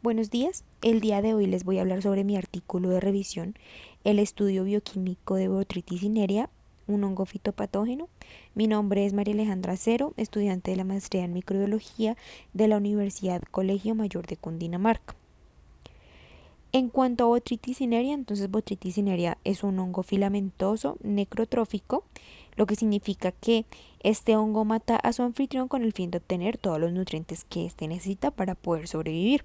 Buenos días, el día de hoy les voy a hablar sobre mi artículo de revisión, el estudio bioquímico de Botrytis cinerea, un hongo fitopatógeno. Mi nombre es María Alejandra Cero, estudiante de la maestría en microbiología de la Universidad Colegio Mayor de Cundinamarca. En cuanto a Botrytis cinerea, entonces Botrytis cinerea es un hongo filamentoso necrotrófico, lo que significa que este hongo mata a su anfitrión con el fin de obtener todos los nutrientes que éste necesita para poder sobrevivir.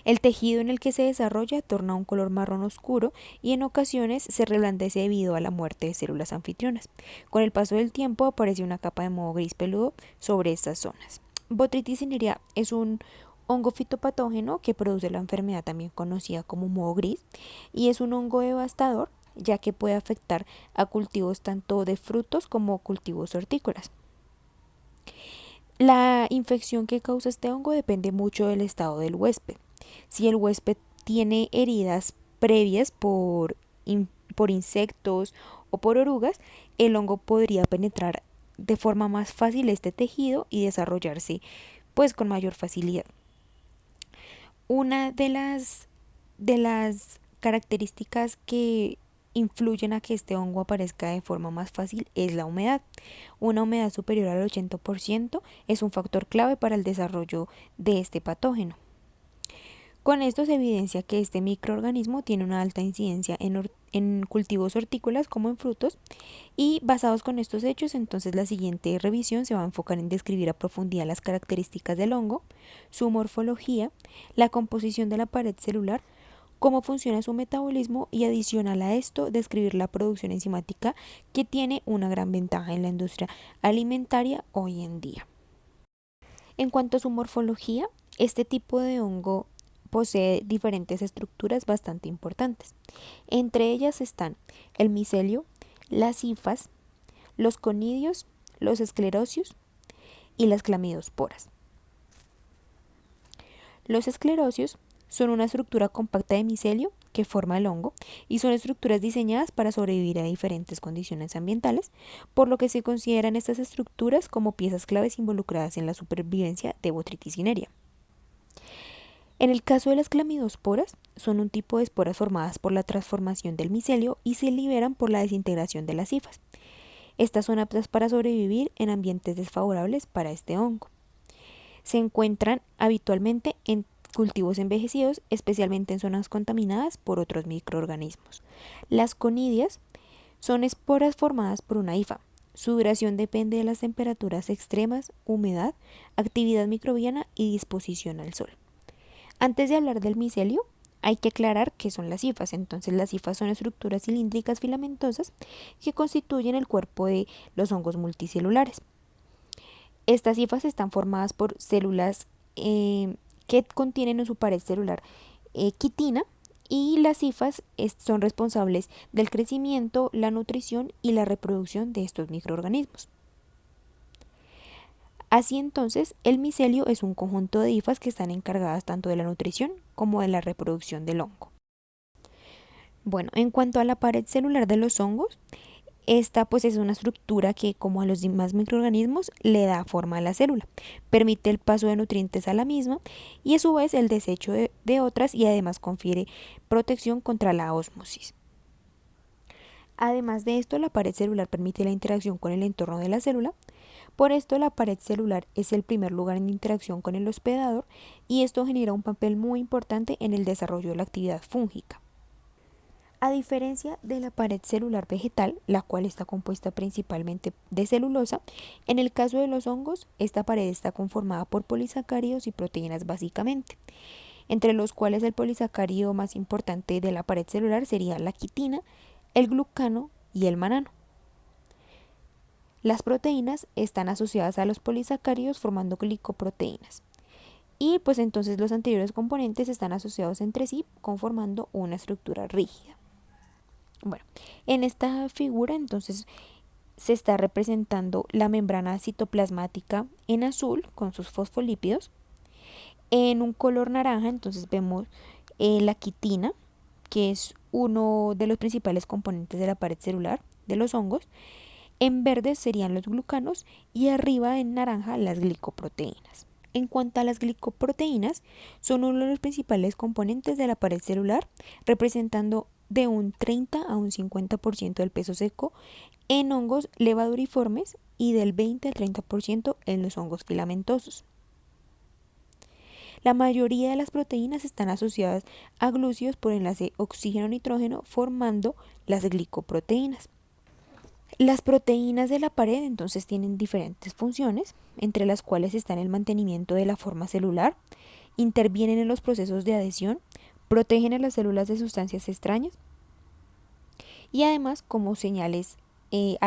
El tejido en el que se desarrolla torna un color marrón oscuro y en ocasiones se reblandece debido a la muerte de células anfitrionas. Con el paso del tiempo aparece una capa de moho gris peludo sobre estas zonas. Botrytis cinerea es un hongo fitopatógeno que produce la enfermedad también conocida como moho gris y es un hongo devastador ya que puede afectar a cultivos tanto de frutos como cultivos hortícolas. La infección que causa este hongo depende mucho del estado del huésped. Si el huésped tiene heridas previas por insectos o por orugas, el hongo podría penetrar de forma más fácil este tejido y desarrollarse pues con mayor facilidad. Una de las características que influyen a que este hongo aparezca de forma más fácil es la humedad. Una humedad superior al 80% es un factor clave para el desarrollo de este patógeno. Con esto se evidencia que este microorganismo tiene una alta incidencia en cultivos hortícolas como en frutos, y basados con estos hechos, entonces la siguiente revisión se va a enfocar en describir a profundidad las características del hongo, su morfología, la composición de la pared celular, cómo funciona su metabolismo y, adicional a esto, describir la producción enzimática, que tiene una gran ventaja en la industria alimentaria hoy en día. En cuanto a su morfología, este tipo de hongo posee diferentes estructuras bastante importantes. Entre ellas están el micelio, las hifas, los conidios, los esclerocios y las clamidosporas. Los esclerocios son una estructura compacta de micelio que forma el hongo y son estructuras diseñadas para sobrevivir a diferentes condiciones ambientales, por lo que se consideran estas estructuras como piezas claves involucradas en la supervivencia de Botrytis cinerea. En el caso de las clamidosporas, son un tipo de esporas formadas por la transformación del micelio y se liberan por la desintegración de las hifas. Estas son aptas para sobrevivir en ambientes desfavorables para este hongo. Se encuentran habitualmente en cultivos envejecidos, especialmente en zonas contaminadas por otros microorganismos. Las conidias son esporas formadas por una hifa. Su duración depende de las temperaturas extremas, humedad, actividad microbiana y disposición al sol. Antes de hablar del micelio, hay que aclarar qué son las hifas. Entonces, las hifas son estructuras cilíndricas filamentosas que constituyen el cuerpo de los hongos multicelulares. Estas hifas están formadas por células que contienen en su pared celular quitina, y las hifas son responsables del crecimiento, la nutrición y la reproducción de estos microorganismos. Así entonces, el micelio es un conjunto de hifas que están encargadas tanto de la nutrición como de la reproducción del hongo. Bueno, en cuanto a la pared celular de los hongos, esta pues es una estructura que, como a los demás microorganismos, le da forma a la célula, permite el paso de nutrientes a la misma y a su vez el desecho de otras, y además confiere protección contra la ósmosis. Además de esto, la pared celular permite la interacción con el entorno de la célula. Por esto, la pared celular es el primer lugar en interacción con el hospedador, y esto genera un papel muy importante en el desarrollo de la actividad fúngica. A diferencia de la pared celular vegetal, la cual está compuesta principalmente de celulosa, en el caso de los hongos, esta pared está conformada por polisacáridos y proteínas básicamente, entre los cuales el polisacárido más importante de la pared celular sería la quitina, el glucano y el manano. Las proteínas están asociadas a los polisacáridos formando glicoproteínas. Y pues entonces los anteriores componentes están asociados entre sí conformando una estructura rígida. Bueno, en esta figura entonces se está representando la membrana citoplasmática en azul con sus fosfolípidos. En un color naranja entonces vemos la quitina, que es uno de los principales componentes de la pared celular de los hongos. En verde serían los glucanos y arriba en naranja las glicoproteínas. En cuanto a las glicoproteínas, son uno de los principales componentes de la pared celular, representando de un 30 a un 50% del peso seco en hongos levaduriformes y del 20 al 30% en los hongos filamentosos. La mayoría de las proteínas están asociadas a glúcidos por enlace oxígeno-nitrógeno, formando las glicoproteínas. Las proteínas de la pared entonces tienen diferentes funciones, entre las cuales están el mantenimiento de la forma celular, intervienen en los procesos de adhesión, protegen a las células de sustancias extrañas y además como señales y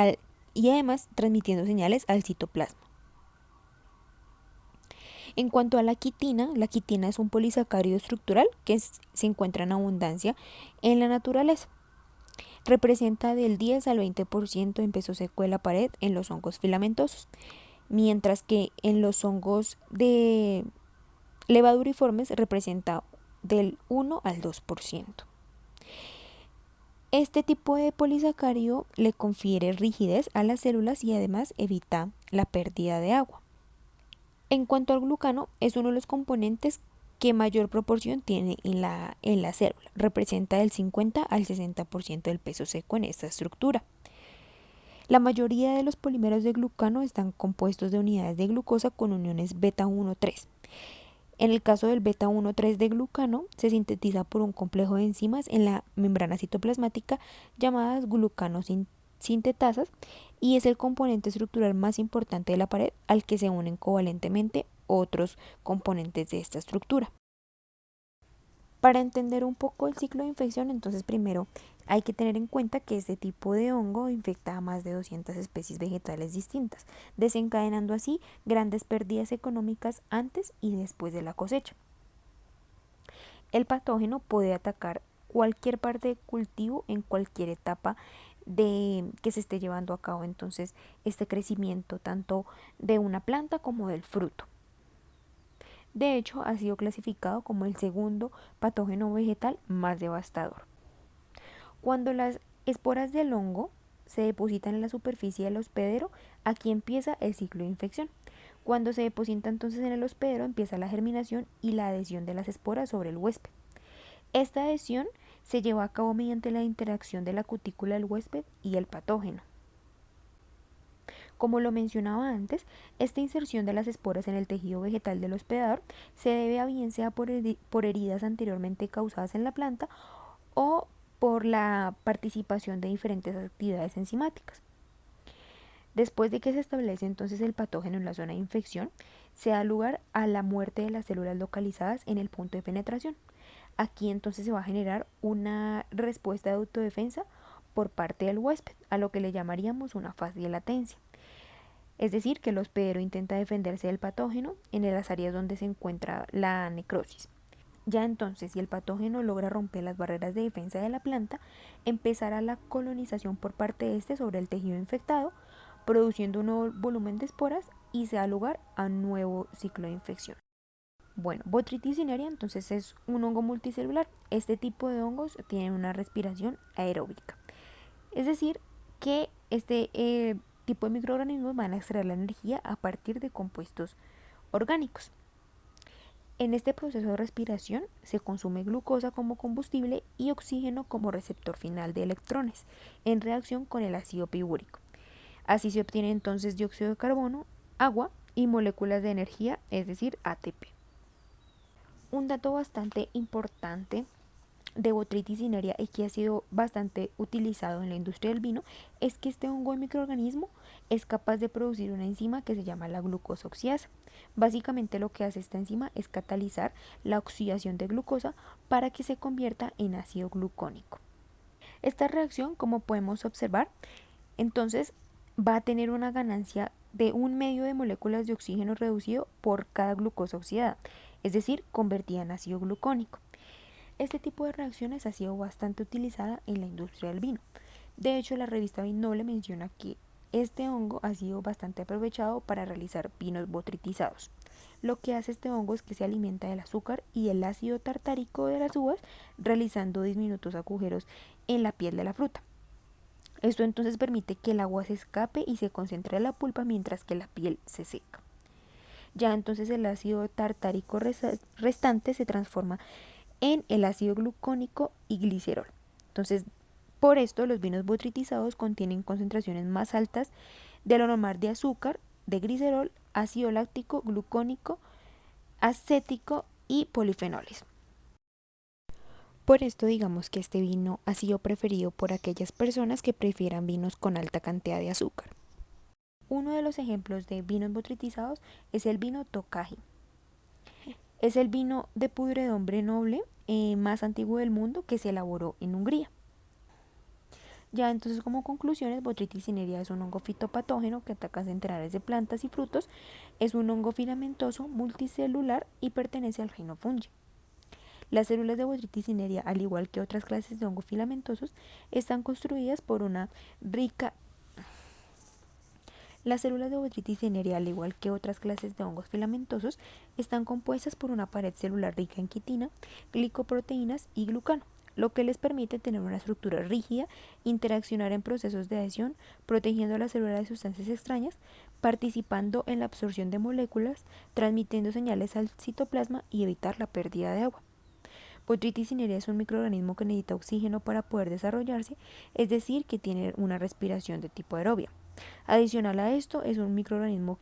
además transmitiendo señales al citoplasma. En cuanto a la quitina es un polisacárido estructural que se encuentra en abundancia en la naturaleza. Representa del 10 al 20% en peso seco de la pared en los hongos filamentosos, mientras que en los hongos de levaduriformes representa del 1 al 2%. Este tipo de polisacárido le confiere rigidez a las células y además evita la pérdida de agua. En cuanto al glucano, es uno de los componentes que mayor proporción tiene en la célula. Representa del 50 al 60% del peso seco en esta estructura. La mayoría de los polímeros de glucano están compuestos de unidades de glucosa con uniones beta-1,3. En el caso del beta-1,3 de glucano, se sintetiza por un complejo de enzimas en la membrana citoplasmática llamadas glucanosintetasas y es el componente estructural más importante de la pared al que se unen covalentemente otros componentes de esta estructura. Para entender un poco el ciclo de infección, entonces primero hay que tener en cuenta que este tipo de hongo infecta a más de 200 especies vegetales distintas, desencadenando así grandes pérdidas económicas antes y después de la cosecha. El patógeno puede atacar cualquier parte de cultivo en cualquier etapa que se esté llevando a cabo entonces este crecimiento tanto de una planta como del fruto. De hecho, ha sido clasificado como el segundo patógeno vegetal más devastador. Cuando las esporas del hongo se depositan en la superficie del hospedero, aquí empieza el ciclo de infección. Cuando se deposita entonces en el hospedero, empieza la germinación y la adhesión de las esporas sobre el huésped. Esta adhesión se lleva a cabo mediante la interacción de la cutícula del huésped y el patógeno. Como lo mencionaba antes, esta inserción de las esporas en el tejido vegetal del hospedador se debe a bien sea por heridas anteriormente causadas en la planta o por la participación de diferentes actividades enzimáticas. Después de que se establece entonces el patógeno en la zona de infección, se da lugar a la muerte de las células localizadas en el punto de penetración. Aquí entonces se va a generar una respuesta de autodefensa por parte del huésped, a lo que le llamaríamos una fase de latencia. Es decir, que el hospedero intenta defenderse del patógeno en las áreas donde se encuentra la necrosis. Ya entonces, si el patógeno logra romper las barreras de defensa de la planta, empezará la colonización por parte de este sobre el tejido infectado, produciendo un nuevo volumen de esporas y se da lugar a un nuevo ciclo de infección. Bueno, Botrytis cinerea entonces es un hongo multicelular. Este tipo de hongos tiene una respiración aeróbica. Es decir, que este tipo de microorganismos van a extraer la energía a partir de compuestos orgánicos. En este proceso de respiración se consume glucosa como combustible y oxígeno como receptor final de electrones en reacción con el ácido pibúrico. Así se obtiene entonces dióxido de carbono, agua y moléculas de energía, es decir, ATP. Un dato bastante importante de Botrytis cinerea y que ha sido bastante utilizado en la industria del vino es que este hongo de microorganismo es capaz de producir una enzima que se llama la glucosa oxidasa. Básicamente lo que hace esta enzima es catalizar la oxidación de glucosa para que se convierta en ácido glucónico. Esta reacción, como podemos observar, entonces va a tener una ganancia de 1 medio de moléculas de oxígeno reducido por cada glucosa oxidada, es decir, convertida en ácido glucónico. Este tipo de reacciones ha sido bastante utilizada en la industria del vino. De hecho, la revista Vinnoble menciona que este hongo ha sido bastante aprovechado para realizar vinos botritizados. Lo que hace este hongo es que se alimenta del azúcar y el ácido tartárico de las uvas, realizando diminutos agujeros en la piel de la fruta. Esto entonces permite que el agua se escape y se concentre en la pulpa mientras que la piel se seca. Ya entonces el ácido tartárico restante se transforma en el ácido glucónico y glicerol. Entonces, por esto los vinos botritizados contienen concentraciones más altas de lo normal de azúcar, de glicerol, ácido láctico, glucónico, acético y polifenoles. Por esto digamos que este vino ha sido preferido por aquellas personas que prefieran vinos con alta cantidad de azúcar. Uno de los ejemplos de vinos botritizados es el vino Tokaji. Es el vino de pudredumbre noble más antiguo del mundo que se elaboró en Hungría. Ya entonces, como conclusiones, Botrytis cinerea es un hongo fitopatógeno que ataca centenares de plantas y frutos. Es un hongo filamentoso multicelular y pertenece al reino fungi. Las células de Botrytis cinerea, al igual que otras clases de hongos filamentosos, están construidas por una rica. Las células de Botrytis cinerea, al igual que otras clases de hongos filamentosos, están compuestas por una pared celular rica en quitina, glicoproteínas y glucano, lo que les permite tener una estructura rígida, interaccionar en procesos de adhesión, protegiendo a la célula de sustancias extrañas, participando en la absorción de moléculas, transmitiendo señales al citoplasma y evitar la pérdida de agua. Botrytis cinerea es un microorganismo que necesita oxígeno para poder desarrollarse, es decir, que tiene una respiración de tipo aerobia. Adicional a esto, es un microorganismo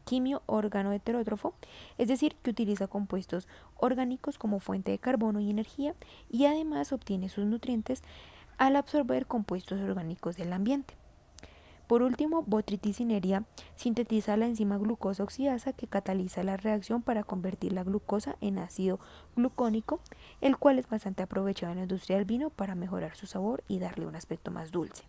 quimio órgano heterótrofo, es decir, que utiliza compuestos orgánicos como fuente de carbono y energía y además obtiene sus nutrientes al absorber compuestos orgánicos del ambiente. Por último, Botrytis cinerea sintetiza la enzima glucosa oxidasa que cataliza la reacción para convertir la glucosa en ácido glucónico, el cual es bastante aprovechado en la industria del vino para mejorar su sabor y darle un aspecto más dulce.